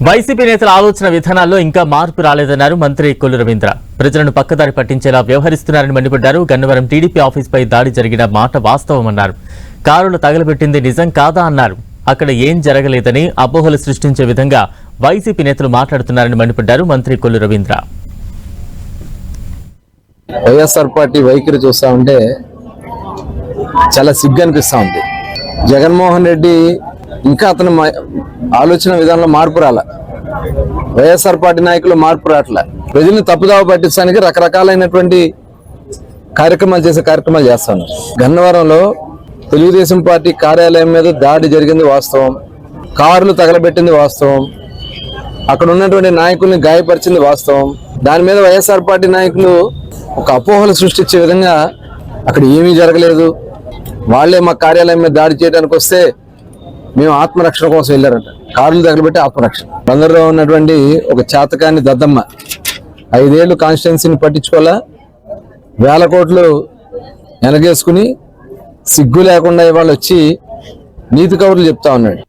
YCP నేతల ఆలోచన విధానాల్లో ఇంకా మార్పు రాలేదన్నారు మంత్రి కొల్లు రవీంద్ర. ప్రజలను పక్కదారి పట్టించేలా వ్యవహరిస్తున్నారని మండిపడ్డారు. గన్నవరం టీడీపీ ఆఫీస్పై దాడి జరిగిన మాట వాస్తవమన్నారు. కారులు తగలబెట్టింది నిజం కాదా అన్నారు. అక్కడ ఏం జరగలేదని అపోహలు సృష్టించే విధంగా వైసీపీ నేతలు మాట్లాడుతున్నారని మండిపడ్డారు మంత్రి కొల్లు రవీంద్ర. వైఎస్ఆర్ పార్టీ వైఖరి చూస్తా ఉంటే చాలా సిగ్గు అనిపిస్తా ఉంది. జగన్మోహన్ రెడ్డి ఇంకా అతని ఆలోచన విధానంలో మార్పు రాల. వైఎస్ఆర్ పార్టీ నాయకులు మార్పు రావట్లే. ప్రజల్ని తప్పుదావ పట్టించడానికి రకరకాలైనటువంటి కార్యక్రమాలు చేస్తాను. గన్నవరంలో తెలుగుదేశం పార్టీ కార్యాలయం మీద దాడి జరిగింది వాస్తవం. కార్లు తగలబెట్టింది వాస్తవం. అక్కడ ఉన్నటువంటి నాయకుల్ని గాయపరిచింది వాస్తవం. దాని మీద వైఎస్ఆర్ పార్టీ నాయకులు ఒక అపోహలు సృష్టించే విధంగా అక్కడ ఏమీ జరగలేదు, వాళ్లే మా కార్యాలయం మీద దాడి చేయడానికి వస్తే మేము ఆత్మరక్షణ కోసం వెళ్ళారంట. కార్లు తగలబెట్టి ఆత్మరక్షణ. బందర్లో ఉన్నటువంటి ఒక చేతకాని దద్దమ్మ 5 ఏళ్లు కాన్స్టిట్యున్సీని పట్టించుకోవాలా, 1000 కోట్లు వెనగేసుకుని సిగ్గు లేకుండా ఇవాళ వచ్చి నీతి కబుర్లు చెప్తా ఉన్నాడు.